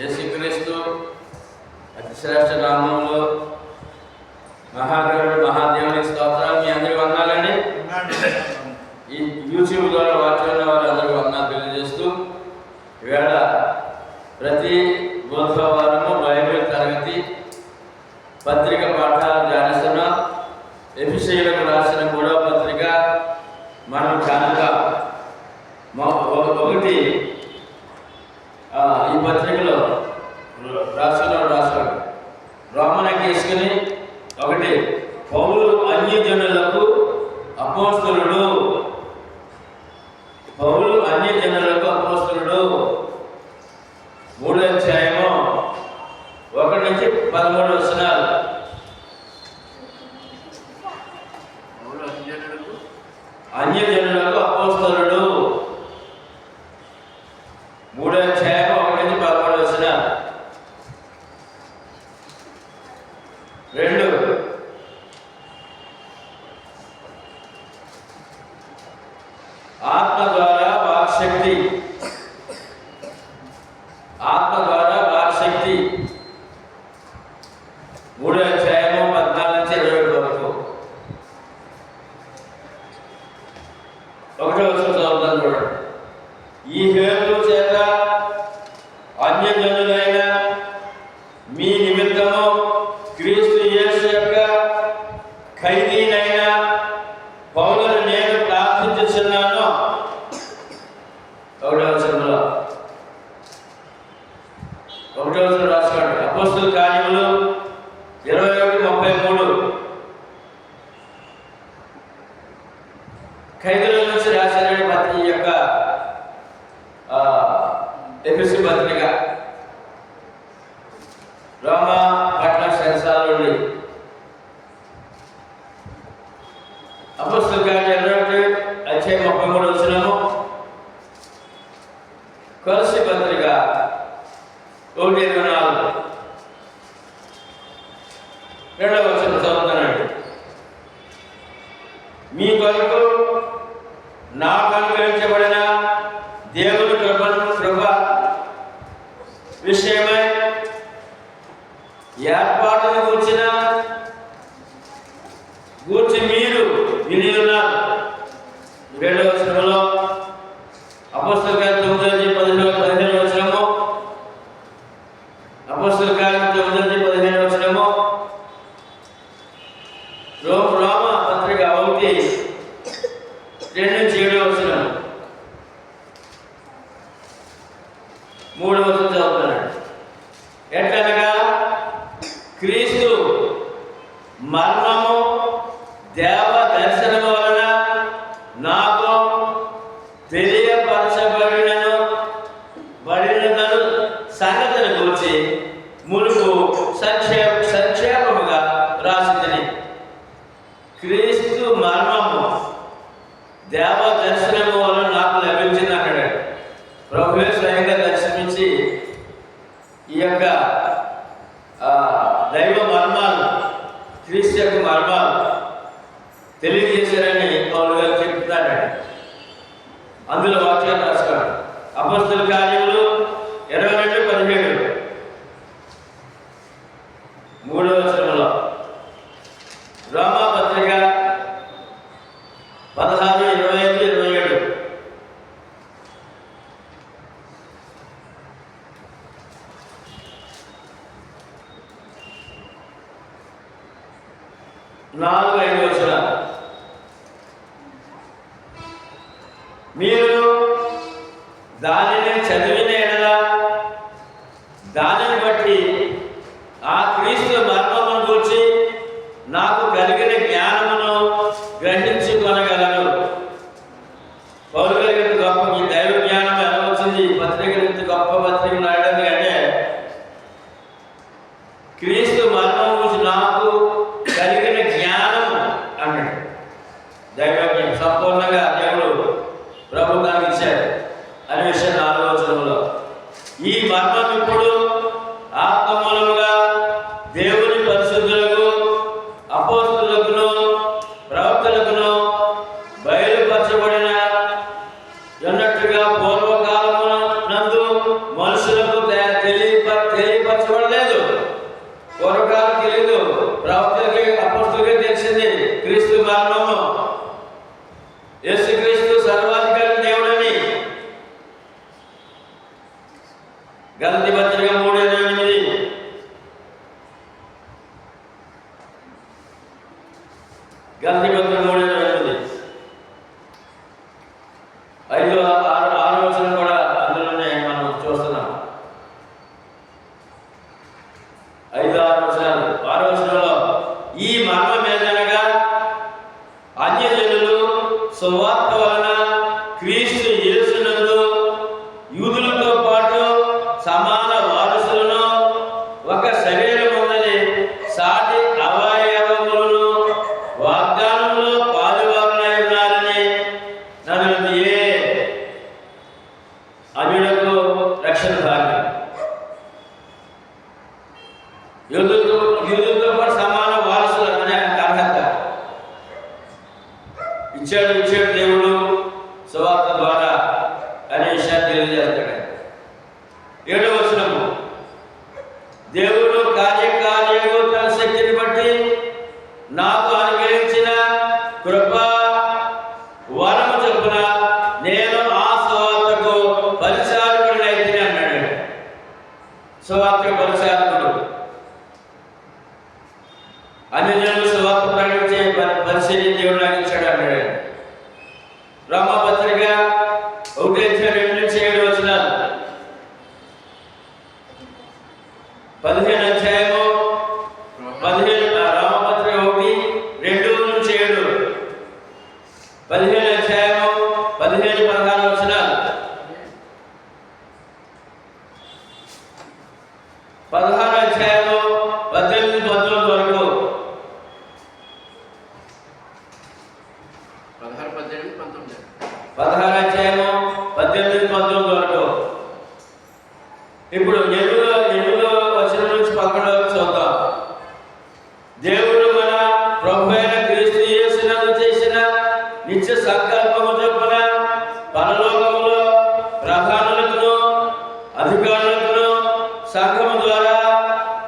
యేసుక్రీస్తు అతి శ్రేష్ఠ నామములో మహాదేవుడు మహాదేవునికి స్తోత్రాలు. మీ అందరికీ వందనాలండి. ఈ యూట్యూబ్ ద్వారా వాటిలో వాళ్ళందరికీ వందనాలు తెలియజేస్తూ ఈవేళ ప్రతి బుధవారము బైబిల్ తరగతి పత్రిక పాఠాలు ధ్యానిస్తున్నాం. ఎఫెసీయులకు రాసిన 3వ పత్రిక మనం కనుక ఒకటి ఈ పత్రికలో రాశాడు రోమనకి వేసుకుని ఒకటి పౌలు అన్యజనులకు అపోస్తలుడు, పౌలు అన్యజనులకు అపోస్తలుడు 3వ అధ్యాయము 1 నుంచి 13 వచనాలు. అన్యజనులకు అపోస్తలుడు 3వ అధ్యాయం 1 నుంచి 13 వచనాలు. 2 ఆత్మ ద్వారా వాక్శక్తి, ఆత్మ ద్వారా వాక్శక్తి 3వ అధ్యాయం 14 నుంచి 21 వరకు. 1వ వచనం చదువుతాను చూడండి. ఈ హేతు చేత అన్యజనులైన మీ నిమిత్తము క్రీస్తు యేసు యొక్క ఖైదీనైన పౌలును నేను ప్రార్థించుచున్నాను. 1వ వచనంలో 1వ వచనం రాసుకోండి. అపోస్తలుల కార్యములు 21:33 ఖైదీల నుంచి రాశారని పత్రిక యొక్క ఎఫెసీ పత్రిక రోమా పట్ల సంస్థల నుండి. అపోస్తలుల కార్యాలు 21:33 వచనము. కొలస్సీ పత్రిక 1:24 2వ వచనం చదువుతానండి. మీ కొరకు నాకు అనుగ్రహించబడిన దేవుని కృప విషయమై ఏర్పాటును గూర్చి మీరు విని ఉన్నారు. 2వ వచనంలో అపోస్తలుల కార్యం 9:15 వచనము. అపోస్తలుల కార్యం 9:15 వచనము. రోమ పత్రిక 1:2-7 వచనం. 3వ వచనం చదువుతున్నాడు. ఎట్లనగా క్రీస్తు మర్మము దేవ దర్శనము వలన నాకు తెలియపరచబడినను సంగతిని గురించి మునుపు సంక్షేపముగా రాసిందని. క్రీస్తు మర్మము దేవ దర్శనము వలన నాకు లభించింది అన్నాడు. ప్రభువే స్వయంగా దర్శనమించి ఈ యొక్క దైవ మర్మాలు, క్రీస్తు యొక్క మర్మాలు తెలియజేశారని పౌలు గారు చెప్తున్నాడు. అందులో వాక్యాలు రాసుకోండి. అపోస్తలుల కార్యములు 22:17 3వ వచనంలో. రోమా పత్రిక 16:25-27 4-5 వచనాలు. మీరు దానిని చదివిన ఎడల దానిని బట్టి ఆ క్రీస్తు మర్మమును గురించి నాకు కలిగిన జ్ఞానమును గ్రహించుకొనగలను. పౌలు గారికి గొప్ప ఈ దైవ జ్ఞానం ఎలా వచ్చింది? ఈ పత్రిక గొప్ప పత్రిక రాయడానికి అంటే క్రీస్తు మర్మం గురించి నాకు కలిగిన జ్ఞానం అన్నాడు. దైవజ్ఞం సంపూర్ణంగా దేవుడు ప్రభు నాకు ఇచ్చాడు అనే విషయం 4వ వచనంలో. ఈ మర్మం ఇప్పుడు ఆత్మమూలముగా దేవుని పరిశుద్ధులకు అపోస్తలులకును ప్రవక్తలకును బయలుపరచబడిన ఉన్నట్టుగా పూర్వకాలము నందు మనుషులకు తెలియపరచబడిన తెలియపరచబడలేదు. పూర్వకాలం తెలియదు, ప్రవక్తలకి అపోస్తలులకే తెలిసింది క్రీస్తు మరణము, యేసుక్రీస్తు సర్వాధికారి దేవుడని. గలతీ పత్రిక 3:28, గలతీ పత్రిక 3:28, 5-6 వచనం కూడా అందులోనే మనం చూస్తున్నాం. 5-6 వచనాలు. 6 వచనంలో ఈ మరణం ఏదనగా అన్యజనులు సువార్త వలన క్రీస్తు యేసునందు యూదులతో పాటు సమాన వారసులను, ఒక శరీరం ఉందని సాటి అవయవములను వాగ్దానంలో పాలువారులై ఉన్నారని నన్ను ఏ అన్యులకు రక్షణ భాగ్యం. యూదులతో పాటు సమాన వారసులు అనే అర్హత ఇచ్చాడు దేవుడు సువార్త ద్వారా అనే విషయాన్ని తెలియజేస్తాడు. 7వ వచనము, దేవుడు కార్యకార్యము తన శక్తిని బట్టి నాకు అనుగ్రహించిన కృపా వరము చొప్పున నేను ఆ సువార్తకు పరిచారకుడినైతిని అన్నాడు. సువార్తకు పరిచారకుడు, అన్యజనులు సువార్త ప్రకటించే పరిచర్య దేవుడు నాకు ఇచ్చాడు అన్నాడు. రోమాపత్రిక 1:2-7 వచనాలు, 15వ అధ్యాయము 15, రోమాపత్రిక 1:2-7, 15వ అధ్యాయము 15-16 వచనాలు, 16వ అధ్యాయము 18-19 వరకు, 16వ అధ్యాయము 18-19 వరకు. ఇప్పుడు 8వ వచనం నుంచి 11వ వరకు చూద్దాం. దేవుడు మన ప్రభు అయిన క్రీస్తు యేసునందు చేసిన నిత్య సంకల్పము చొప్పున పరలోకములో ప్రధానులకును అధికారులకును సంఘము ద్వారా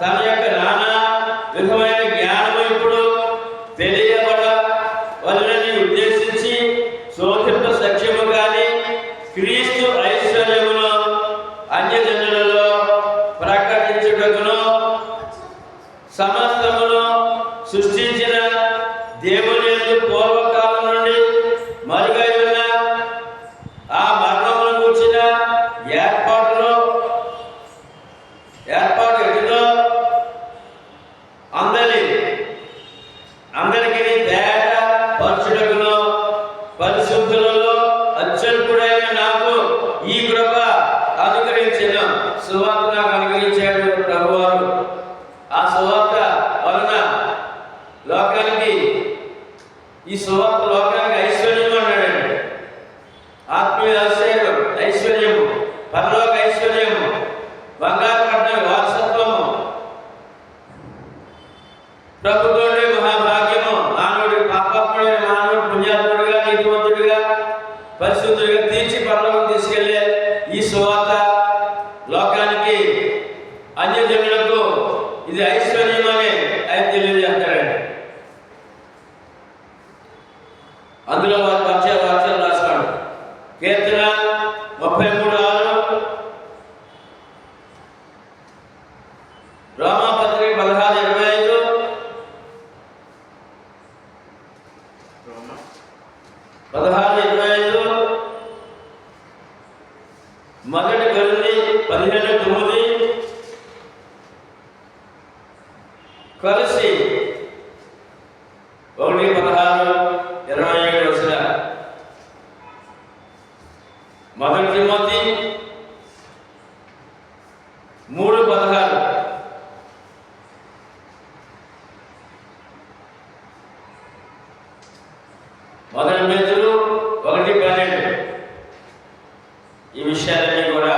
తన యొక్క నానా విధమైన జ్ఞానము ఇప్పుడు తెలియబడవలనని ఉద్దేశించి శోధింప సత్యము కానీ క్రీస్తు ఐశ్వర్యమును అన్యజనులలో ప్రకటించుటకును సమస్తమును సృష్టించిన దేవుని యందు పూర్వకాలం నుండి మరుగై ఉన్న ఆ మరణమును కూర్చిన ఏర్పాటు ఎటులో అందరికీ తేట పరచుటకును పరిశుద్ధులలో అత్యల్పుడైన నాకు ఈ కృప అనుగ్రహించిన సువార్త నాకు అనుగ్రహించాడు ప్రభువారు. ఆ సువార్త వలన లోకానికి, ఈ సువార్త లోకానికి ఐశ్వర్యం అన్నాడండి. ఆత్మీయ ఐశ్వర్యము, పరలోక ఐశ్వర్యము, బంగారు పట్ల వారసత్వము, ప్రభుత్వంలో మహాభాగ్యము. మానవుడి పాపాత్ముడైన మానవుడు పుణ్యాత్ముడిగా, నీతివంతుడిగా, పరిశుద్ధుడిగా తీర్చి పరలోకం తీసుకెళ్లే ఈ సువార్త లోకానికి, అన్యజనులకు ఇది ఐశ్వర్యం అని ఆయన తెలియజేస్తాడండి. అందులో వాక్యాలు రాసుకోండి. కీర్తన 33:6, రోమాపత్రిక 16:25, 16:25, మొదటి కొరింథీ 15:9 కలిసి 1:16-27 వచనాలు, మొదటి తిమోతి 3:16, మొదటి పేతురు 1:12. ఈ విషయాలన్నీ కూడా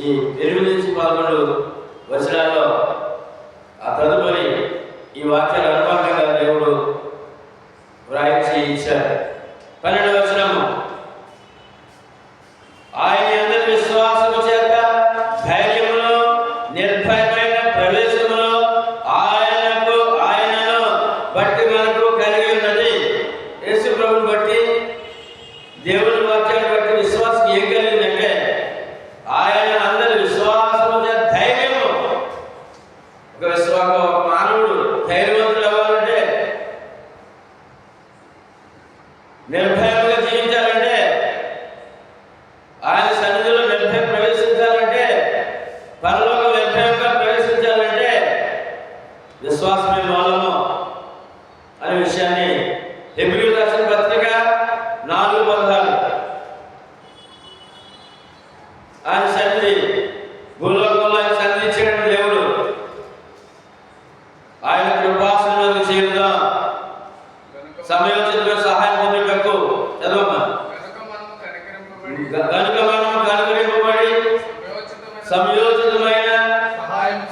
ఈ 8-11 వచనాల్లో ఆ తదుపరి ఈ వాక్యాల అనుభవంగా దేవుడు వ్రాయించి ఇచ్చారు. 12వ వచనము, ఆయన అందరి విశ్వాసము చేత ధైర్యమును విశ్వాసమే మూలము అనే విషయాన్ని హెబ్రీయులకు రాసిన పత్రిక 4:16 ఆయన సన్నిధి భూలోకంలో ఆయన సన్నిధి ఇచ్చాడు దేవుడు. ఆయన కృపాసనంలోకి చేరుదాం, సమయోచితమైన సహాయం పొందుటకు. చదవమ్మా. కనుక మనం కనుగరింపబడి సమయోచితమైన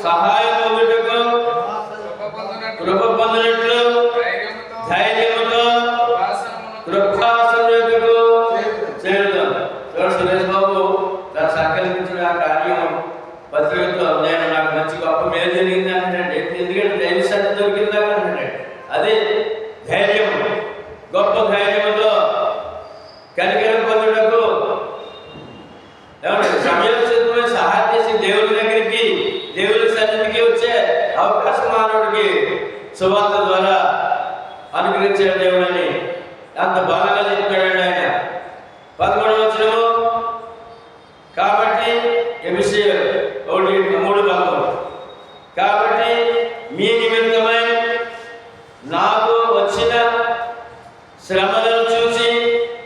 సహాయం పొందుటకు కృప పొందినట్లు ధైర్యముతో కృపాసనకు చేరుదాం. సురేష్ బాబు నాకు సంకల్పించిన ఆ కార్యం పత్రికతో నాకు మంచి గొప్ప మేలు జరిగింది అంటున్నాడు. ఎందుకంటే దైవ సన్నిధి దొరికిందా అంటున్నాడు. అదే ధైర్యం, గొప్ప ధైర్యంతో కనికరం పొందుటకు సమయోచితమైన సహాయం చేసి దేవుడి దగ్గరికి, దేవుడి సన్నిధికి వచ్చే అవకాశం మానవుడికి సువార్త ద్వారా అనుగ్రహించాడు దేవుడని అంత బాగా చెప్పాడు ఆయన. 11వ వచనము, కాబట్టి ఎఫెసీయులు 1:3 కాబట్టి మీ నిమిత్తమై నాకు వచ్చిన శ్రమలను చూసి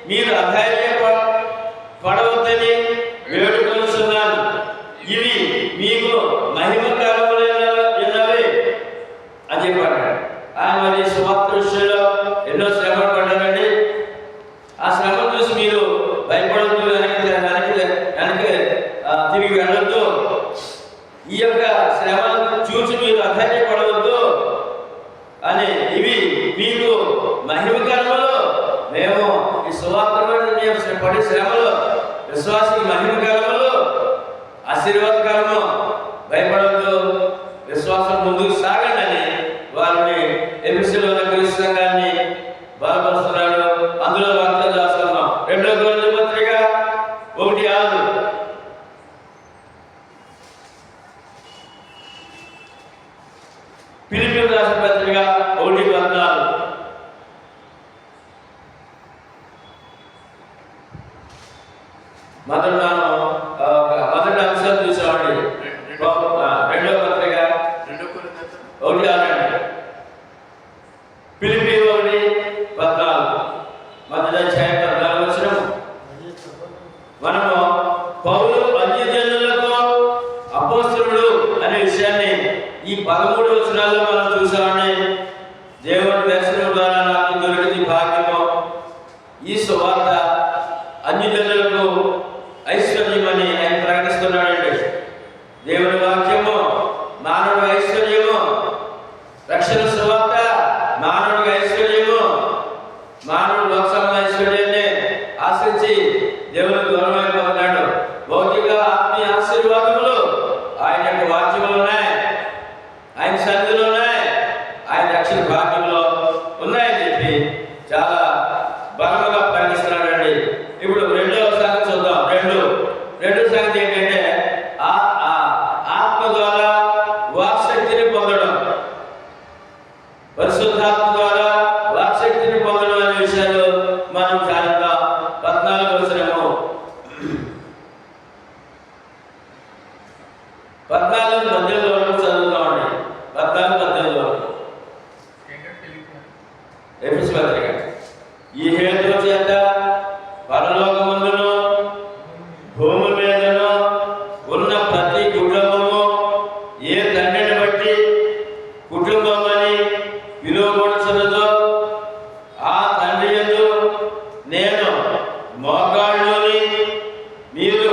మీరు అధైర్యపడవద్దని వేడుకొనుచున్నాను. ఇవి మీకు మహిమకరములైనవే అని చెప్పాడు ఆయన. మరి సువార్త విషయంలో ఎన్నో శ్రమలు పడ్డారండి. ఆ శ్రమను చూసి మీరు భయపడవద్దు, వెనక్కి తిరిగి వెళ్ళొద్దు. ఈ యొక్క శ్రమను చూసి మీరు అధైర్యపడవద్దు అని, ఇవి మీకు మహిమకరములు. మేము ఈ సువార్తలో పడే శ్రమలు విశ్వాసికి మహిమకరములు, ఆశీర్వాదకరము. భయపడవద్దు, విశ్వాసం ముందుకు సాగండి వారిని ఎఫెసీయులో క్రీస్తు సంఘాన్ని బలపరుస్తున్నాడు. అందులో వార్తలు రాసుకున్నాం. 2వ కొరింథీ పత్రిక 1:6, ఫిలిప్పీయులకు రాసిన పత్రిక 1:14. మొదటి అంశాలు చూసామండి. 2వ పత్రిక 1:6, ఫిలిప్పీ 1:14, మొదటి అధ్యాయం 14వ వచనం. మనము పౌలు అన్యజనులకు అపోస్తలుడు అనే విషయాన్ని ఈ 13 వచనాల్లో మనం చూసామని. దేవుని దర్శనం ద్వారా నాకు దొరికింది భాగ్యము. ఈ సువార్త అన్యజనులకు ఐశ్వర్యమని ఆయన ప్రకటిస్తున్నాడండి. దేవుని వాక్యము మానవుడి ఐశ్వర్యము, రక్షణ సువార్త మానవుడికి ఐశ్వర్యము. మానవుడు లోకసంబంధ ఐశ్వర్యాన్ని ఆశించి దేవుని దూరమైపోతున్నాడు. భౌతిక ఆత్మీయ ఆశీర్వాదములు ఆయన యొక్క వాక్యములు ఉన్నాయి, ఆయన సన్నిధిలో ఉన్నాయి, ఆయన రక్షణ భాగ్యంలో ఉన్నాయని చెప్పి చాలా బలముగా ప్రకటిస్తున్నాడండి. ఇప్పుడు 2వ సంగతి చూద్దాం. రెండో సంగతి ఏంటంటే ఆత్మ ద్వారా వాక్శక్తిని పొందడం, పరిశుద్ధాత్మ ద్వారా వాక్శక్తిని పొందడం అనే విషయాలు మనం చాలా 14వ వచనము 14-18 వరకు చదువుతామండి. 14-18 వరకు ఎఫెసీ పత్రిక. ఈ హేతు చేత పరలోకమందును భూమి మీదను ఉన్న ప్రతి కుటుంబము ఏ తండ్రిని బట్టి కుటుంబం అని పిలువబడుచున్నదో ఆ తండ్రి యందు నేను మోకాళ్ళలోని మీరు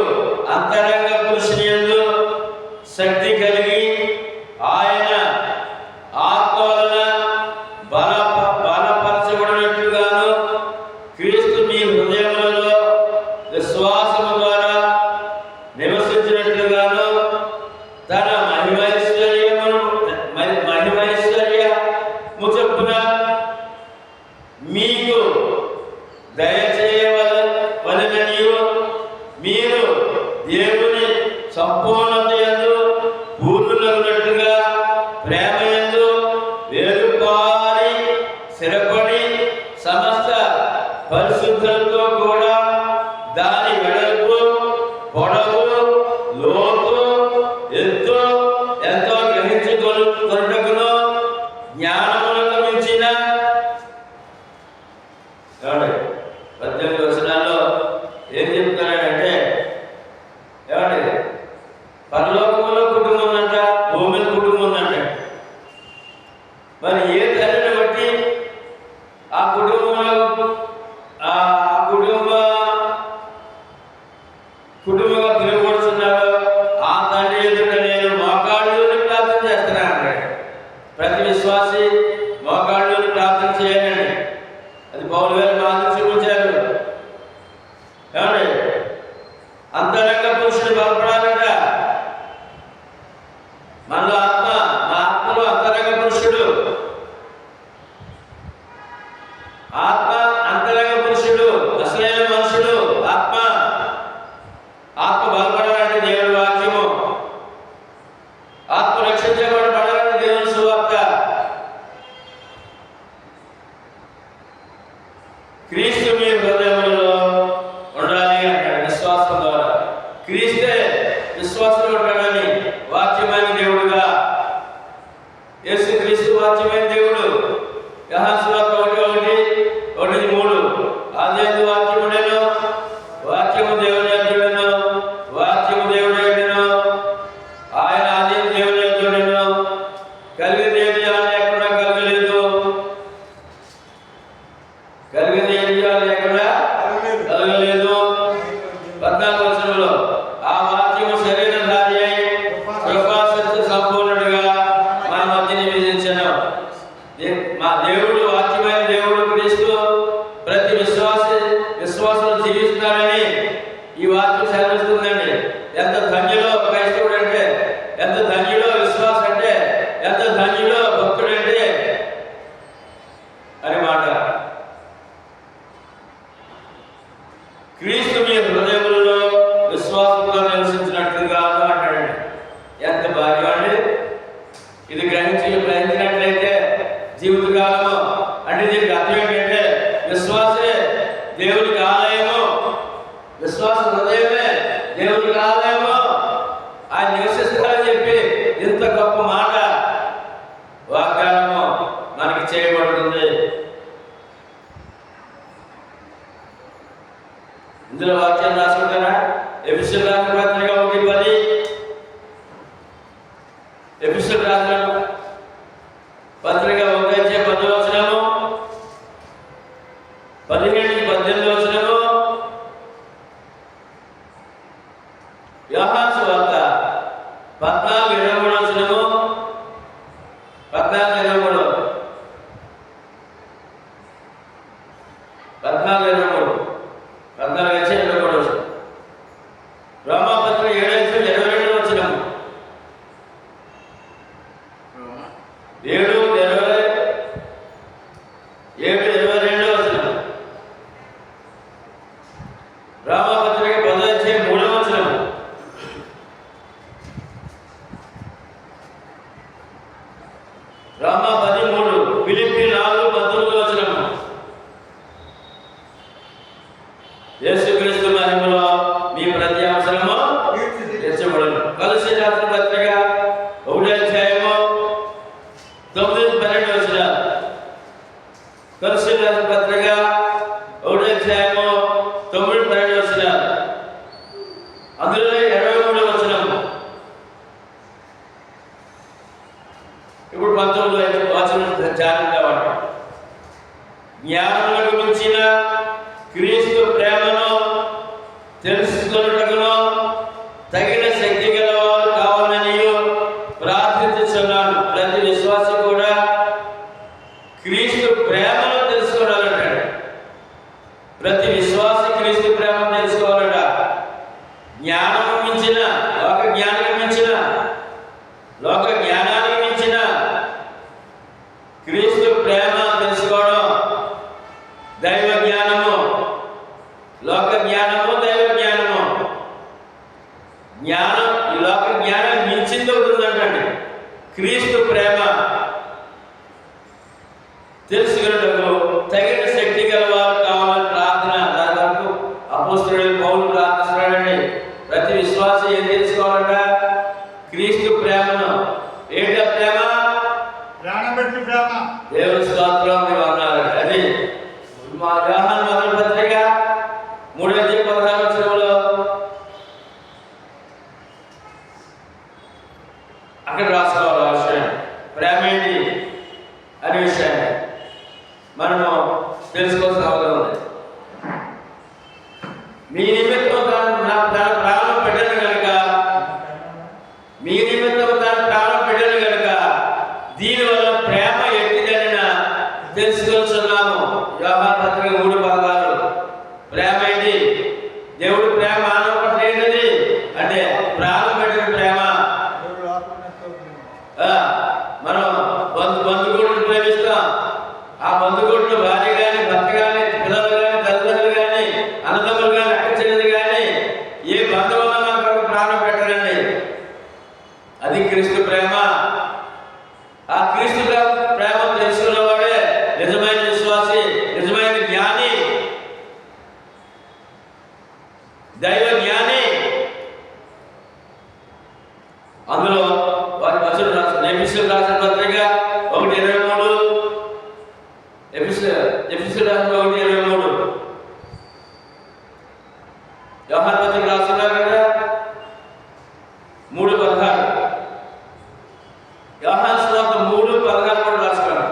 అంతరంగ పురుషుని యందు శక్తి కలిగి ఆయన ఆత్మ వలన బలపరచబడినట్లుగాను క్రీస్తు మీ హృదయములలో విశ్వాసము ద్వారా నివసించినట్లుగాను తన మహిమైశ్వర్యము చొప్పున మీకు దయచేయవలెననియు మీరు దేవుని సంపూర్ణత యందు పూర్ణులగునట్లుగా ప్రేమ యందు వేరుపారి స్థిరపడి సమస్త పరిశుద్ధులతో కూడా దాని వెడల్పు, పొడవు, లోతు, ఎత్తు ఎంత పౌలు గారు మాకు చూపించారు. ఏమండి, అంతరంగ పురుషుడు బలపడాలంట. మనలో ఆత్మ, మా ఆత్మలో అంతరంగ పురుషుడు, ఆత్మ అంతరంగ పురుషుడు, అసలైన మనుషుడు ఆత్మ. ఆత్మ బలపడాలంటే దేవుడి వాక్యము, ఆత్మ రక్షించబడాలంటే దేవుని సువార్త. క్రీస్తు మీ హృదయంలో ఉండాలి అంటాడు విశ్వాసం ద్వారా. క్రీస్తే విశ్వాసం ఉంటాడని, వాక్యమైన దేవుడుగా. యేసు క్రీస్తు వాక్యమైన దేవుడు. యోహాను సువార్త 1:1-3 ఆదియందు వాక్యము ఉండెను, వాక్యము దేవుని యొద్ద ఉండెను, వాక్యము దేవుని యొద్దెను, ఆయన ఆదియందు దేవుని యొద్ద ఉండెను, కలిగింది ఏది లేకుండా కలగలేదు, కలిగింది ఏది లేకుండా కలగలేదు. 14వ వచనంలో ఆ వాక్యము శరీరధారి అయి కృపా సత్య సంపూర్ణుడుగా మన మధ్య నివసించెను. మా దేవుడు, వాక్యమైన దేవుడు క్రీస్తు ప్రతి విశ్వాసం జీవిస్తున్నారని ఈ వాక్యం సెలవిస్తుందండి. ఎంత ధన్యులో క్రైస్తవుడు అంటే, ఎంత ధన్యులో విశ్వాసం అంటే, ఎంత ధన్యులో భక్తుడు అంటే అని మాట. క్రీస్తు మీ హృదయములలో విశ్వాసంతో నివసించినట్లుగా అంటాడండి. ఎంత భాగ్యం అండి ఇది! గ్రహించినట్లయితే జీవితకాలము అంటే దీనికి అర్థం ఏంటంటే, విశ్వాసే దేవునికి ఆలయము, విశ్వాస హృదయమే దేవునికి ఆలయము, ఆయన నివసిస్తారని చెప్పి ఇంత గొప్ప మాట వాగ్దానము మనకి చేయబడుతుంది. ఇందులో వాక్యం రాసుకుంటారా? ఎఫెసీయులకు రాసిన పత్రిక 1:10, ఎఫెసీయులకు రాసిన పత్రిక 1:10 17-18 యోహాను సువార్త 14:23 రోమాపత్రిక 7:22 రామపత్రిక 10:3 రామ 13 ఫిలిప్పీ 4:19 యేసుక్రీస్తు మహిమలో మీ ప్రతి అవసరము తీర్చబడును. కొలస్సీయులకు రాసిన పత్రిక 1:9-12 కొలస్సీయులకు రాసిన పత్రిక 1:9-12 అందులో 23 ఇప్పుడు 19 ధ్యానంగా ఉంటాం. జ్ఞానములకు మించిన క్రీస్తు ప్రేమను తెలుసుకొనుటకును తగిన శక్తి గలవారు కావాలని ప్రార్థించుచున్నాను. ప్రతి విశ్వాసి కూడా క్రీస్తు ప్రేమను తెలుసుకోవాలంటాడు. ప్రతి విశ్వాసి క్రీస్తు ప్రేమను తెలుసుకోవాలట. జ్ఞానము మించిన, లోక జ్ఞానానికి మించిన క్రీస్తు ప్రేమ తెలుసుకోవడం దైవ జ్ఞానము. లోక జ్ఞానము, దైవ జ్ఞానము. జ్ఞానం, ఈ లోక జ్ఞానం మించింది ఉంటుందంటండి. క్రీస్తు ప్రేమ తెలుసుకున్నటకు తగిన శక్తి గలవారు కావాలని ప్రార్థన. దాని వరకు అపోస్తలుడైన పౌలు ప్రార్థిస్తున్నాడండి. ప్రతి విశ్వాసి ఏం తెలుసుకోవాలంట? క్రీస్తు ప్రేమను. ఏంటి ఆ ప్రేమ? ప్రాణపెట్టి ప్రేమ. దేవుని స్తోత్రం, వందనాలు. అది మా యోహాను మొదటి పత్రిక 3:16 అక్కడ రాసుకోవాలి ఆ విషయం. ప్రేమ ఏంటి అనే విషయాన్ని మనము తెలుసుకోవాల్సిన అవసరం ఉంది. మీ నిమిత్తం తన ప్రాణం పెట్టను కనుక, మీ నిమిత్తం తన ప్రాణం పెట్టను కనుక దీనివల్ల ప్రేమ ఎట్టిదని తెలుసుకొచ్చున్నాము. యోహాను పత్రిక అందులో వారి వచనం రాసిన ఎఫెసీయులకు రాసిన పత్రిక 1:23, ఎఫెసీయులకు రాసిన 1:23, యోహాను పత్రిక రాస్తున్నారు కదా 3:16, యోహాను సువార్త 3:16 కూడా రాసుకున్నాడు.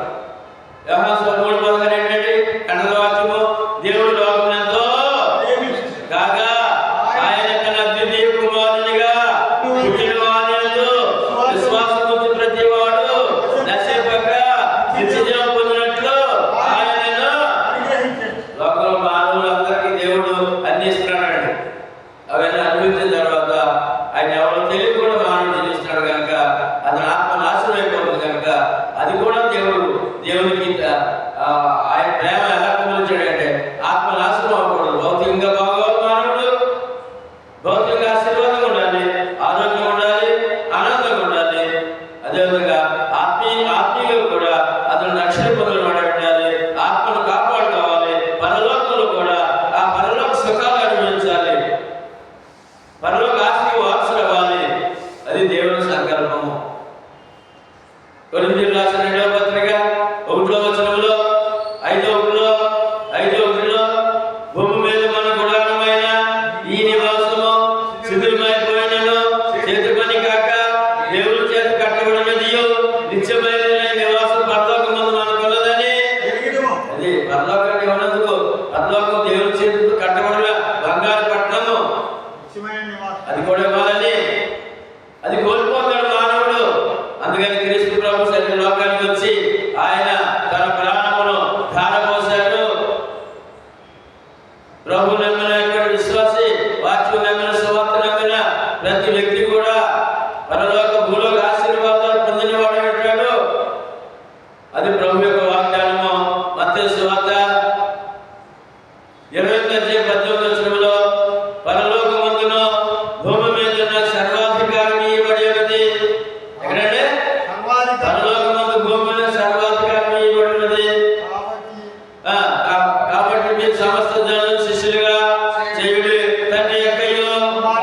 యోహాను సువార్త 3:16 ఏంటంటే కన్నడ వాక్యము, దేవుడు లోకమునందు కాగా ఆయన తన అద్వితీయ కుమారునిగా పుట్టిన వాని యందు విశ్వాసముంచు ప్రతివాడు నశింపక నిత్యజీవం పొందినట్లు ఆయనను లోకంలో మానవులందరికీ దేవుడు అన్ని ఇస్తున్నాడు. అవన్నీ అనుభవించిన తర్వాత ఆయన ఎవరో తెలివి కూడా మానవుడు జీవిస్తున్నాడు కనుక అతని ఆత్మ నాశనం అయిపోతుంది కనుక అది కూడా దేవునికి ఆయన ప్రేమ ఎలా పొందించాడంటే ఆత్మ నాశనం అవ్వకూడదు. భౌతికంగా బాగోవాలి మానవుడు, భౌతికంగా ఆశీర్వాదంగా ఉండాలి, ఆరోగ్యంగా ఉండాలి, ఆనందంగా ఉండాలి. అదేవిధంగా ఆత్మీయంగా కూడా అతను రక్షణ పొందిన వాడు ఉండాలి, ఆత్మను కాపాడుకోవాలి, పరలోకంలో కూడా ఆ పరలోక సుఖాలు అనుభవించాలి, పరలోక ఆస్తికి వారసులు అవ్వాలి. అది దేవుని సంకల్పము. కొరింథీయులకు రాసిన 2వ పత్రిక 1వ వచనంలో 5:1 భూమి మీద మన గుడారమైన ఈ నివాసము శిథిలమైపోయినను చేతి పని కాక దేవుని చేత కట్టబడినదియు నిత్యమైన నివాసం పరలోకమందు మనకున్నదని. అది పరలోకానికి ఉన్నందుకు పరలోకం దేవుని చేతితో కట్టబడిన బంగారు పట్టణము, అది కూడా ఇవ్వాలని. అది కోల్పోతాడు మానవుడు. అందుకని క్రీస్తు ప్రభు సరి లోకానికి వచ్చి ఆయన తన ప్రాణమును ధారపోశాడు. ప్రభు నమ్మిన విశ్వాసి, వాక్యం నమ్మిన, సువార్త నమ్మిన ప్రతి వ్యక్తి కూడా పరలోక భూలోక ఆశీర్వాదాలు పొందినవాడు అంటాడు. అది ప్రభు యొక్క వాగ్దానము. మత్తయి సువార్త 20:18 పరలోకమందును భూమి మీద సర్వాధికారం ఇవ్వబడి ఉన్నది. ఎక్కడంటే పరలోకమందు భూమి మీద సర్వాధికారం ఇవ్వబడి ఉన్నది. కాబట్టి మీరు సమస్త జనులను శిష్యులుగా చేయుడి, తండ్రి యొక్కయు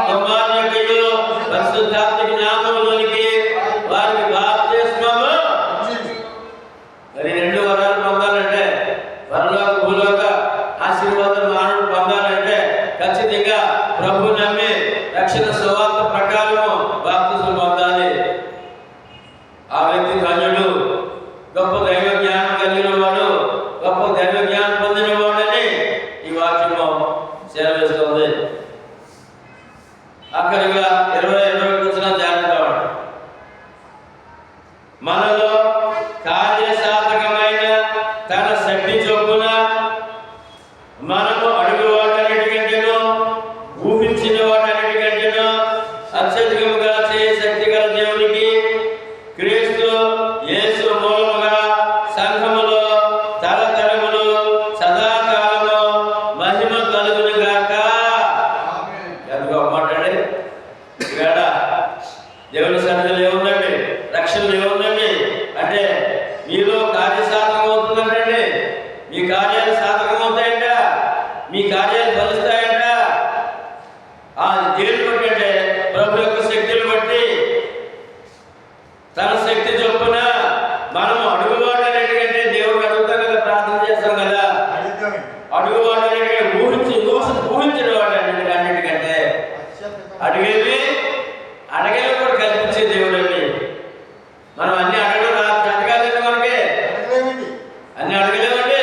కుమారుని యొక్కయు పరిశుద్ధాత్మ నామములోనికి వారికి బాప్తిస్మము. మరి 2 వరాలు పొందాలంటే, పరలోక భూలోక ఆశీర్వాదం మానవుడు పొందాలంటే ఖచ్చితంగా ప్రభు నమ్మి రక్షణ సువార్త ప్రకారము బాప్తిస్మం పొందాలి. ఆ వ్యక్తి ధన్యుడు, గొప్ప దైవ జ్ఞానం కలిగిన వాడు, గొప్ప దైవ జ్ఞానం పొందిన వాడని ఈ వాక్యము సెలవిస్తుంది. అక్కడిగా 20:21 ధ్యానంగా మనలో కార్యసాధకమైన తన శక్తి చొప్పున మనము అడుగు వాటన్నిటికంటేనూ ఊహించిన వాటన్నిటికంటేనూ అత్యధికముగా చేయ శక్తి గల దేవునికి క్రీస్తు యేసు మూలముగా సంఘములో తరతరములు సదాకాలము మహిమ కలుగును గాక. ఎంత గొప్ప మాట అండి. ఇక్కడ దేవుని సన్నిధిలో ఏముందండి? రక్షణలో ఏముందండి అంటే మీలో కార్యసాధకం అవుతుందంటండి. మీ కార్యాలు సాధకం అవుతాయంట, మీ కార్యాలు ఫలిస్తాయంట. దేని బట్టి అంటే ప్రభు యొక్క శక్తిని బట్టి, తన శక్తి చొప్పున మనము అడుగువాటన్నిటికంటే దేవుడిని అడుగుతాం కదా, ప్రార్థన చేస్తాం కదా. అడుగువాటన్నిటికంటే ఊహించిన వాటన్నిటికంటే అడిగేవి కూడా కల్పించే దేవుడు అండి. మనం అన్ని అడగాలంటే మనకి అన్ని అడగలేమండి.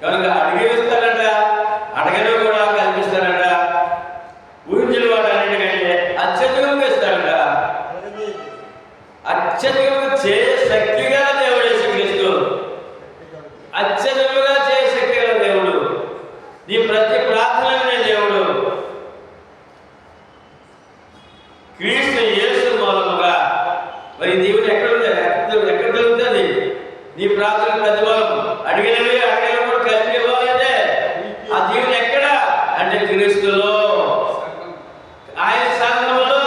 కనుక అడిగేస్తారంట, అడగలేవు కూడా కల్పిస్తారంట. ఊహించిన వాటన్నిటికంటే అత్యధికంగా ఇస్తారంట. అత్యధికంగా చేయ శక్తి గల దేవుడు యేసుక్రీస్తు. అత్యధికంగా చేయ శక్తి గల దేవుడు. నీ ప్రతి ప్రార్థన వినే దేవుడు. క్రీస్తు యేసు మూలముగా. మరి దేవుడు ఎక్కడ దొరుకుతుంది? నీ ప్రార్థన ప్రతిఫలం అడిగినవి అడగలేవు కూడా కలిపి ఇవ్వాలంటే ఆ దేవుడు ఎక్కడ అంటే క్రీస్తులో, ఆయన సంఘములో,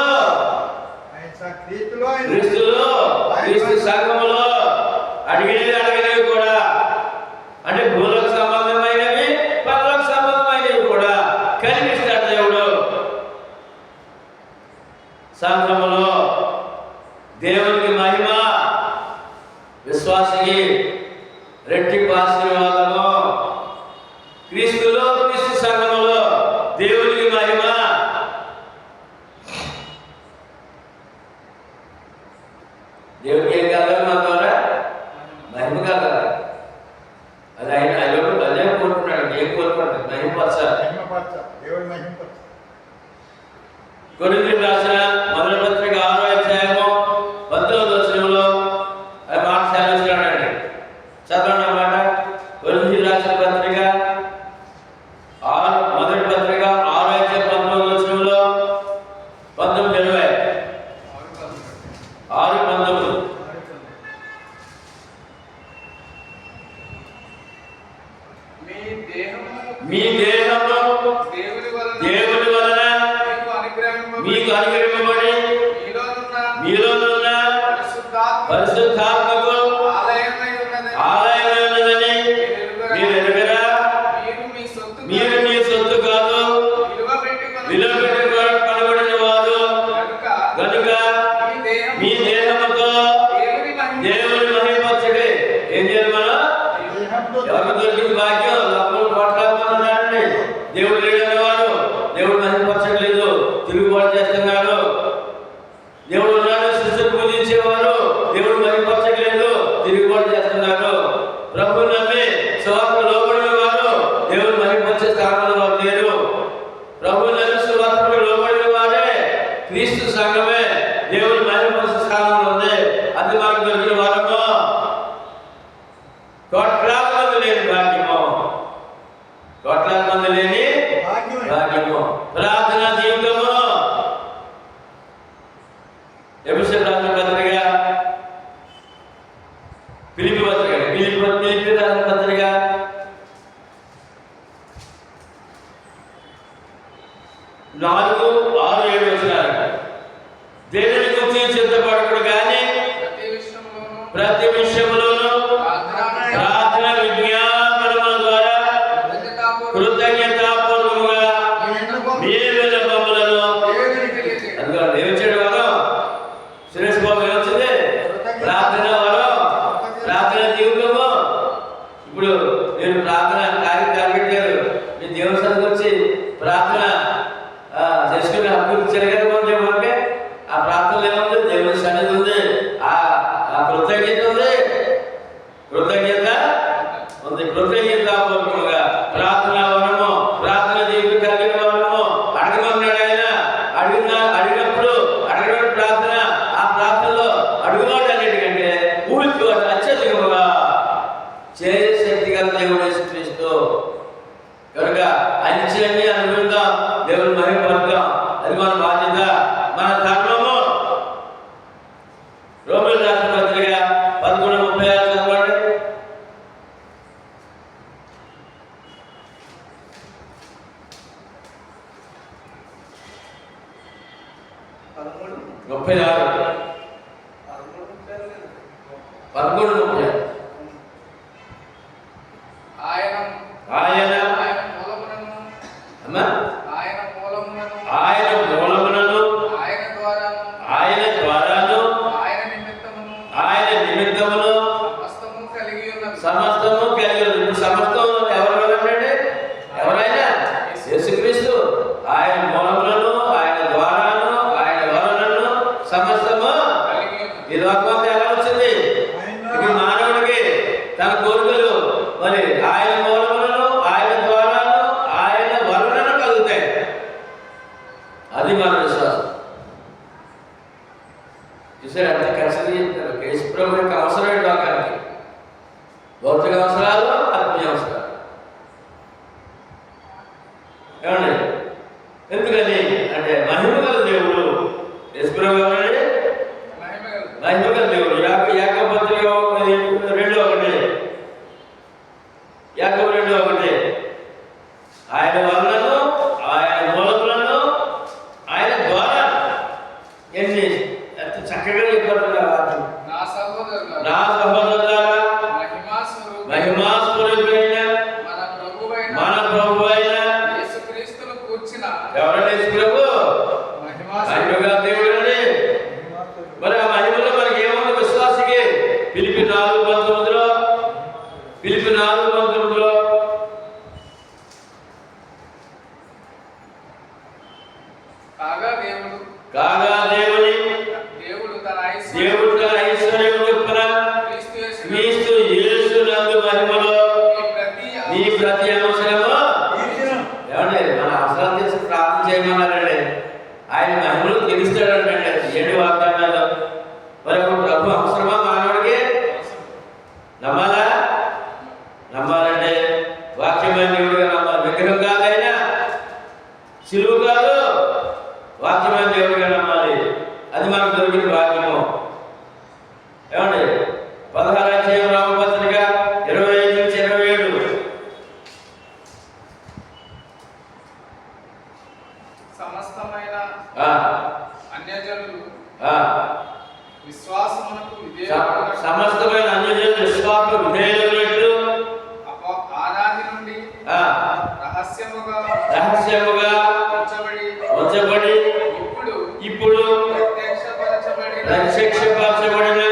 క్రీస్తు సంఘములో అడిగినవి కూడా అంటే భూలోక సంబంధమైనవి పరలోక సంబంధమైనవి కూడా కలిపిస్తాడు దేవుడు సంఘములో. దేవునికి మహిమ, విశ్వాసికి రెట్టింపు ఆశీర్వాదము. క్రీస్తులో, క్రీస్తు సంఘములో దేవునికి మహిమ. దేవుడికి ఏం కలగాలి? మన ద్వారా మహిమ కలగాలి. అది ఆయన అదే కోరుకున్నాడు. ఏం కోరుకున్నాడు? మహిమపరచాలి. దేవుడి మహిమపరచాలి. కొరింథీయులకు రాసిన మొదటి పత్రిక 6వ అధ్యాయము 19వ వచనంలో ఆ మాట సెలవిస్తున్నాడండి. చదవండి అన్నమాట. కొరింథీయులకు రాసిన పత్రిక మొదటి పత్రిక 6వ అధ్యాయం 19వ వచనంలో 19:20 6:19 మీ దేహము దేవుని వలన మీకు అనుగ్రహింపబడి మీలోనున్న పరిశుద్ధాత్మకు ఆలయమై ఉన్నదని మీరు ఎరుగరా? మీరు మీ సొత్తు కాదు, విలువ పెట్టి కనబడిన వారు కనుక మీ దేహముతో దేవుని మహిమపరచండి. ఏం చేయాలి మనం? ఎవరికి దొరికింది భాగ్యం? లోపల కొట్లాడుతున్నారండి. దేవుడు లేడని వారు దేవుడు మహిమపరచట్లేదు, తిరుగుబాటు చేస్తున్నారు. దేవుడు ఉన్నాడు, సృష్టిని పూజించేవారు దేవుడు మహిమపరచట్లేదు, తిరుగుబాటు చేస్తున్నారు. ప్రభువు నమ్మి సువార్త లోబడిన వారు దేవుడు మహిమపరిచే స్థానంలో వారు లేరు. ప్రభువు నమ్మి సువార్తకు లోబడిన వారే, క్రీస్తు సంఘమే దేవుడు మహిమపరిచే స్థానంలో ఉంది. అది మాకు దొరికిన వారము. కోట్లాది మంది లేని భాగ్యము, కోట్లాది మంది లేని భాగ్యము. ప్రార్థనా జీవితము. ఎఫెసీయులకు రాసిన పత్రిక, ఫిలిప్పీ పత్రిక, ఫిలిప్పీ రాసిన పత్రిక 4, 6, 7 వచనాలు. దేవుని గురించి చింతపడకుడు కానీ ప్రతి విషయంలోనూ ప్రార్థన విజ్ఞాపనల ద్వారా కృతజ్ఞతాపూర్వకంగా మీ విన్నపములను అందుకని ఏమొచ్చాడు వరం? సురేష్ బాబు ఏమొచ్చింది? ప్రార్థన వరం, ప్రార్థన జీవితము. ఇప్పుడు మీరు ప్రార్థన కార్యక్రమం పెట్టారు, మీ దేవుని సన్నిధికి వచ్చి ప్రార్థన చేసుకునే హక్కు ఇచ్చారు కదా మనకి. ఆ ప్రార్థనలు ఏముంది? దేవుని సన్నిధి ఉంది, ఆ కృతజ్ఞత ఉంది, కృతజ్ఞత ఉంది. కృతజ్ఞతాపూర్వకంగా ప్రార్థన వరము, ప్రార్థన జీవితం కలిగిన వరము. అడగమన్నాడు ఆయన. అడిగినప్పుడు అడగడం ప్రార్థన. ఆ ప్రార్థనలో అడుగువాడు అన్నిటికంటే ఊహించుకోవాలి అత్యధికముగా చేసే శక్తి గల దేవుడు యేసుక్రీస్తు. కనుక అన్ని అనుకుందాం, దేవుని మహిమపడతాం. అది మన బాధ్యత, మన ధర్మము. రోమీయులకు రాసిన పత్రిక 11:36 చదవండి. 36 11:36 ఆయన మూలమునను ఆయన ద్వారాను ఆయన నిమిత్తమును సమస్తము కలిగి ఉంది. ఇప్పుడు సమస్తం ఎవరు కదండి? ఎవరైనా యేసుక్రీస్తు. ఆయన మూలములను ఆయన ద్వారాను ఆయన వలనను సమస్తము. ఈ లోకమంతా ఎలా వచ్చింది? ఇప్పుడు మానవుడికి తన కోరికలు మరి ఆయన మూలములను ఆయన ద్వారాను ఆయన వలనను కలుగుతాయి. అది మన విశ్వాసం. చూసారు అంత కష్టం చెప్తారు. యేసు ప్రభు యొక్క అవసరమైన లోకానికి భౌతిక అవసరాలు, ఆత్మీయ అవసరాలు. ఏమండి? ఎందుకని అంటే మహిమ గల దేవుడు యేసు ప్రభు ఎవరండి? మహిమ గల దేవుడు. యాకోబు పత్రిక 2:1 యాకోబు 2:1 ఆయన వలనను ఆయన మూలములను ఆయన ద్వారా ఎన్ని ఎంత చక్కగా చెప్పారు. నా సహోదరులారా మహిమ ఫిలిప్పీ 4:19 కాగా దేవుడు తన ఐశ్వర్యం చొప్పున క్రీస్తు యేసునందు మహిమలో నీ ప్రతి అవసరము ఏమండి మన అవసరాలు తీసి ప్రార్థన చేయమన్నారండి. ఆయన మహిమలు తెలుస్తాడంటే 7 వాగ్దానాలు. మరి ఒక ప్రభు అవసరమా మానవుడికి? నమ్మాలా? నమ్మాలంటే వాక్యమైన దేవుడిగా నమ్మాలి. విగ్రహం కాదు, ఆయన సిలువ కాదు, వాక్యమైన దేవుడిగా నమ్మాలి. అది మనకు దొరికిన భాగ్యము. ఏమండి 16వ అధ్యాయం రామపత్రిక 25-27. సమస్తమైన అన్యజనులు విశ్వాసమునకు సమస్తమైన అన్యజనులు విశ్వాసము విధేయులైనట్లు ఆనాది నుండి రహస్యముగా ఉంచబడి ఇప్పుడు ప్రత్యక్షపరచబడిన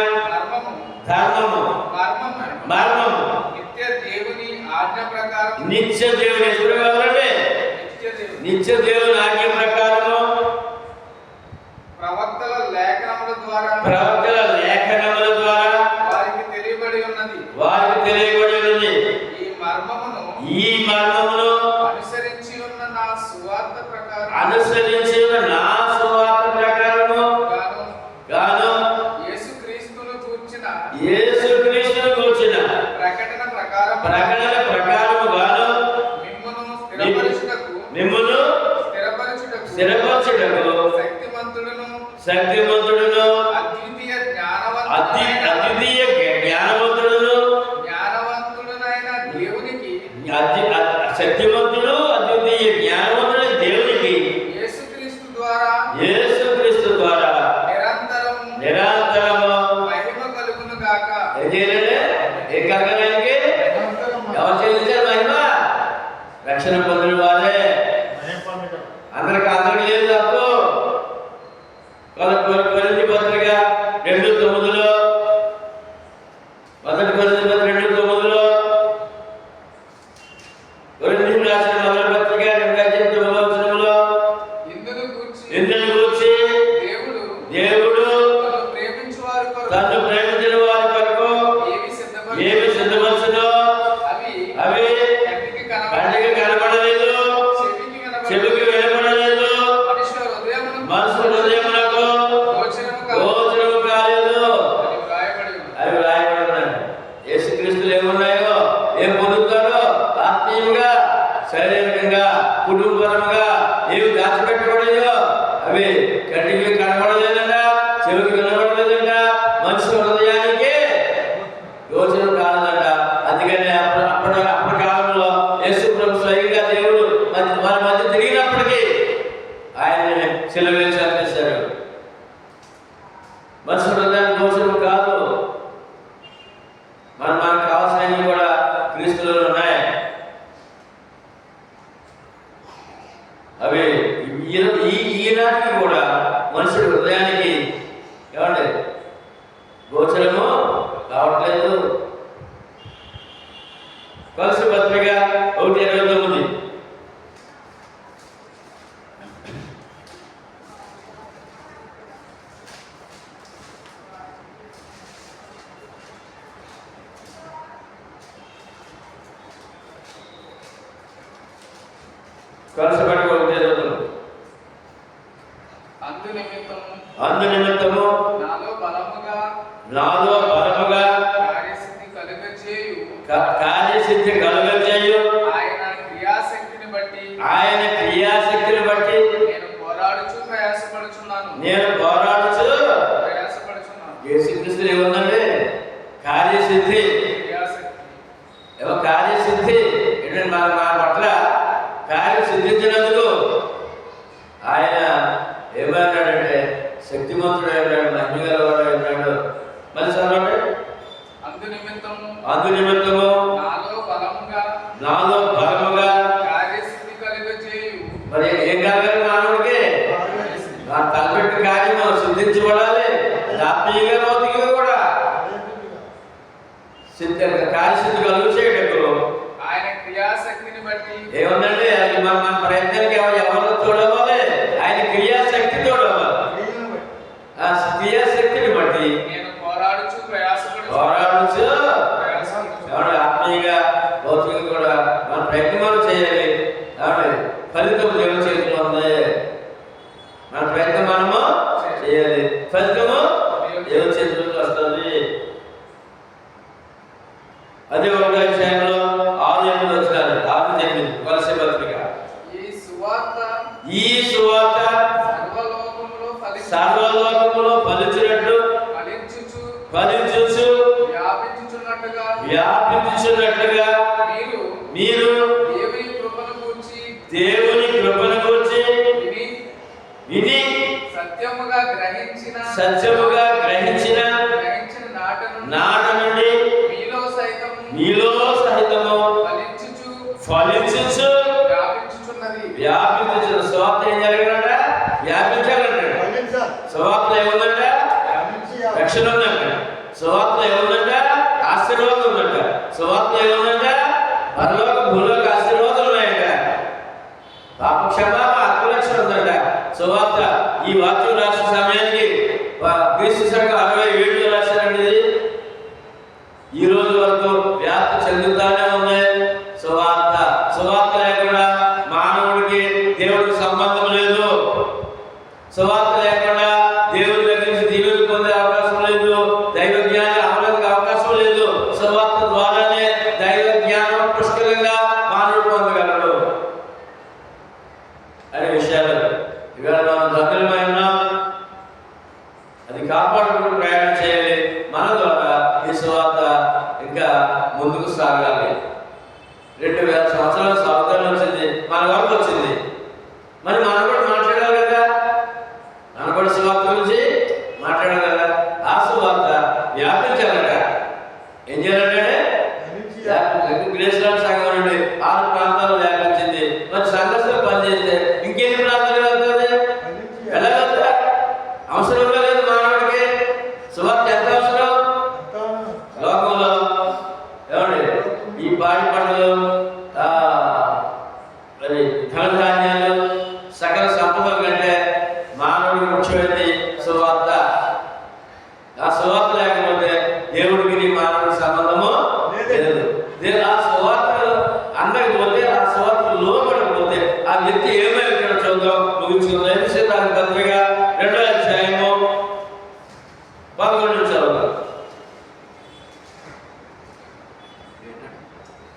మర్మము నిత్య దేవుని ఆజ్ఞ ప్రకారము ప్రవక్తల లేఖనముల ద్వారా వారికి తెలియబడి ఉన్నది. ఈ మర్మమును అనుసరించి ఉన్న నా సువార్త ప్రకారము గాను యేసుక్రీస్తును గూర్చిన ప్రకటన ప్రకారము గాను మిమ్మును స్థిరపరచుటకు శక్తిమంతుడును అద్వితీయ జ్ఞానవంతుడునైన దేవునికి శక్తిమంతుడు అద్వితీయ జ్ఞానవంతుడు దేవునికి యేసుక్రీస్తు ద్వారా నిరంతరము మహిమ కలుగును గాక. ఏం కలగడానికి? ఎవరు చెల్లించారు మహిమ? రక్షణ పొందిన వారే. అందరికి లేదు తప్పు. కొరింథీ పత్రిక 2:9 మొదటి కొరింథీ పత్రిక 2:9 కొరింథీయులకు రాసిన మొదటి పత్రిక 2:9 ఇందును గూర్చి దేవుడు తన్ను ప్రేమించిన వారి కొరకు ఏమి సిద్ధపరచునో అవి కంటికి కనబడలేదు, చెవికి వినబడలేదు, మనసు హృదయమునకు గోచరము కాలేదు. అవి రాయబడినాయి. యేసుక్రీస్తులు ఏమున్నాయో, ఏం పొందుతారో ఆత్మీయంగా, శారీరకంగా, కుటుంబపరంగా ఏమి దాచిపెట్టబడేయో అవి కంటికి కనబడలేదంట, చెవికి వినబడలేదంట, మనసు హృదయానికి గోచరం కాలేదంట. అందుకని అప్పటి కాలంలో యేసు ప్రభు స్వయంగా దేవుడు వారి మధ్య తిరిగినప్పటికీ ఆయన్ని సిలువ వేసి చంపేశారు. మనసు హృదయానికి గోచరం కాదు. మనకు కావాల్సినవి కూడా క్రీస్తులో ఉన్నాయి. అవి ఈనాటికి కూడా మనుషుడి హృదయానికి ఏమండి గోచరము కావట్లేదు. కొలస్సీ పత్రిక 1:29 కొలస్సీ పత్రిక 1:29 అందు నిమిత్తము నాలో బలముగా కార్యసిద్ధి కలుగజేయు ఆయన క్రియాశక్తిని బట్టి నేను పోరాడుచు ప్రయాసపడుచున్నాను. యేసుక్రీస్తులో ఏముందండి? కార్యసిద్ధి. కార్యసిద్ధి ఏంటంటే మన పట్ల కార్యం సిద్ధించినందుకు ఆయన ఏమన్నాడంటే శక్తిమంతుడు అన్నాడు, మహిమగలవాడు అన్నాడు. మళ్ళీ చదవండి. అందు నిమిత్తము నాలో బలముగా మరి ఏం కలగాలి మానవుడికి? నా తలపెట్టి కార్యము సిద్ధించబడాలి. ఆత్మీయంగా భౌతికంగా కూడా కార్యసిద్ధి కలుగు చేయటకు ఆయన క్రియాశక్తిని బట్టి ఏముందండి, అది మన ప్రయత్నానికి ఎవరు తోడవాలి? ఆయన క్రియాశక్తి తోడవాలి. క్రియలను బట్టి. ఆ క్రియాశక్తిని బట్టి నేను పోరాడుచు పోరాడుచు ఎవరు ఆత్మీయంగా భౌతికంగా కూడా మన ప్రయత్నం చేయాలి. కాబట్టి ఫలితం దేవుని చేతిలో ఉంది. మన ప్రయత్నం మనము చేయాలి, ఫలితము దేవుని చేతిలోకి వస్తుంది. అదే ఒక విషయంలో 6-8 వచ్చినారు. 6-8 కొలస్సీ పత్రిక. ఈ సువార్త సర్వలోకములో ఫలించినట్లు ఫలించుచు వ్యాపించుచున్నట్లుగా మీరు దేవుని కృపను గూర్చి విని సత్యముగా గ్రహించిన నాట నుండి మీలో సహితము ఫలించుచు వ్యాపించు. సువార్త ఏం జరగాలంట? వ్యాపించాలంటాడు. ఫలించాలి. సువార్త ఏముందంట? వ్యాపించి రక్షణ ఉందంట. సువార్త ఏముందంట? ఆశీర్వాదం ఉందంట. సువార్త ఏముందంట? పరలోక భూలోక ఆశీర్వాదాలు ఉన్నాయంట. పాప క్షమాపణ ఆత్మరక్షణ ఉందంట. సువార్త ఈ వాక్యం రాసిన సమయానికి క్రీస్తు శకం 67 రాశారండి. ఈ రోజు వరకు వ్యాప్తి చెందుతానే ఉంది సువార్త. సువార్త లేకుండా మానవుడికి దేవుడికి సంబంధం లేదు. సువార్త లేకుండా దేవుడి దగ్గర నుంచి దీవెనలు పొందే అవకాశం లేదు. దైవ జ్ఞానం అమలుకి అవకాశం లేదు. సువార్త ద్వారానే దైవ జ్ఞానం పుష్కలంగా మానవుడు పొందగలడు అనే విషయాలు ఇవాళ మనం దగ్గరమై ఉన్నాం. అది కాపాడుకుంటూ ప్రయాణం చేయాలి. మన ద్వారా ఈ సువార్త ఇంకా ముందుకు సాగాలి. 2000 సంవత్సరాల సాగుతానే వచ్చింది, మన వరకు వచ్చింది. మరి మనం కూడా మాట్లాడాలి కదా, మనం కూడా సువార్త గురించి మాట్లాడాలి కదా. ఆ సువార్త వ్యాపించాలట. ఏం చేయాలంటే గ్రేస్లాండ్ సంఘం నుండి 6 ప్రాంతాలు వ్యాపించింది. మరి సంఘస్థులు పనిచేస్తే ఇంకెన్ని ప్రాంతాలు వెళ్తుంది? వెళ్ళగలుగుతా? అవసరంగా లేదు మానవుడికి. సువార్త ఎంత అవసరం లోకంలో? ఏమండి, ఈ పాడి పంటలు, మరి ధనధాన్యాలు, సకల సంపదల కంటే మానవుడికి ముఖ్యమైనది సువార్త. ఆ సువార్త లేకపోతే దేవుడికి మానవుడికి సంబంధము లేదు. ఆ సువార్త అందకపోతే, ఆ సువార్త లోపడకపోతే ఆ వ్యక్తి ఏమైనా చూద్దాం. ముగించుకుందాం. దాని పత్రిక 2వ అధ్యాయము 11 చదువుతాం.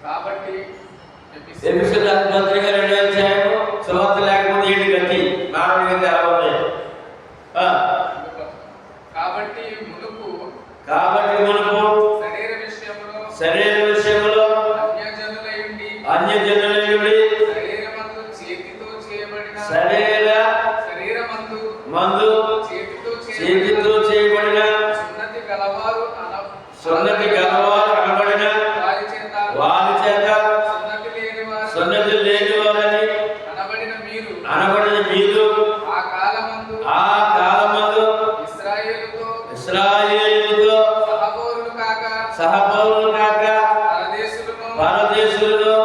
కాబట్టి ఎఫెసీయులకు పత్రిక 2వ అధ్యాయము సువార్త లేకపోతే ఏంటి గతి? మానవుడికి ఎలా ఉంది? కాబట్టి మునుపు శరీర విషయంలో అన్యజనులయుండి శరీరమందు చేతితో చేయబడిన సున్నతి గలవారు అనబడిన వారి చేత సున్నతి లేని వారని అనబడిన మీరు ఆ కాలమందు ఇశ్రాయేలుతో సహపౌరులు కాక పరదేశులను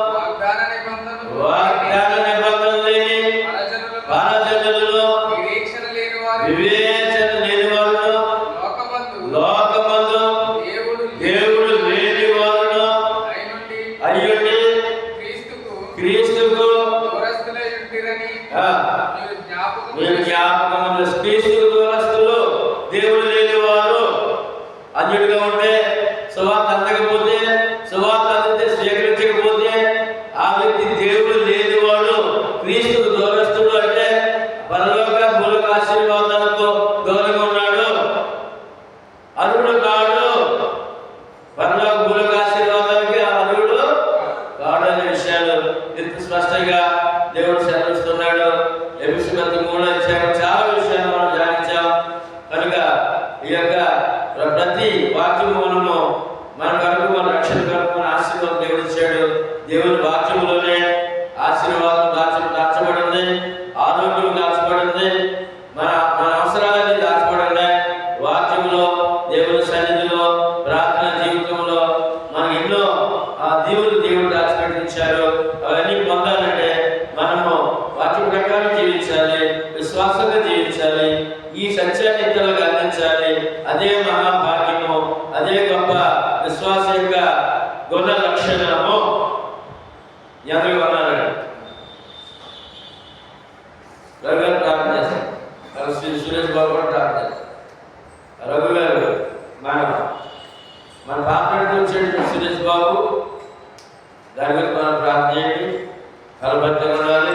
వాగ్దాన నిబంధన లేని పరజనులను వివేచన లేని వారును లోకమందు దేవుడు లేని వారును అయ్యుండి క్రీస్తుకు మీరు జ్ఞాపకం. క్రీస్తుకు దూరస్తులు, దేవుడు లేని వారు, అన్యుడిగా ఉంటే, సువార్త అందకపోతే, సువార్త అందితే స్వీకరించకపోతే ఆ వ్యక్తి దేవుడు లేనివాడు, క్రీస్తుకు దూరస్తుడు. అంటే పరలోక భూలోక ఆశీర్వాదాలకు దూరంగా ఉన్నాడు, అర్హుడు కాడు. పరలోక భూలోక ఆశీర్వాదాలకి అర్హుడు కాడు అనే విషయాలు ఎంత స్పష్టంగా దేవుడు సెలవిస్తున్నాడు. ఎఫెసీయులకు 3వ అధ్యాయం చాలా విషయాలు మనం ధ్యానించాం. కనుక ఈ యొక్క ప్రతి వాక్యం మూలము మన కొరకు, మన రక్షణ కొరకు, మన ఆశీర్వాదం దేవుడు ఇచ్చాడు. దేవుని వాక్యంలోనే ఆశీర్వాదం దాచబడింది, ఆరోగ్యం దాచబడింది, మన అవసరాలన్నీ దాచబడి ఉన్నాయి. వాక్యంలో, దేవుని సన్నిధిలో, ప్రార్థన జీవితంలో, మన అందరికీ వందనాలు. రవి గారు ప్రార్థన చేస్తారు. సురేష్ బాబు కూడా ప్రార్థన చేస్తారు. రఘు గారు మన పాపరెడ్డి వచ్చేది సురేష్ బాబు దాని గురించి మనం ప్రార్థన చేయండి. ఫలభద్రంగా ఉండాలి.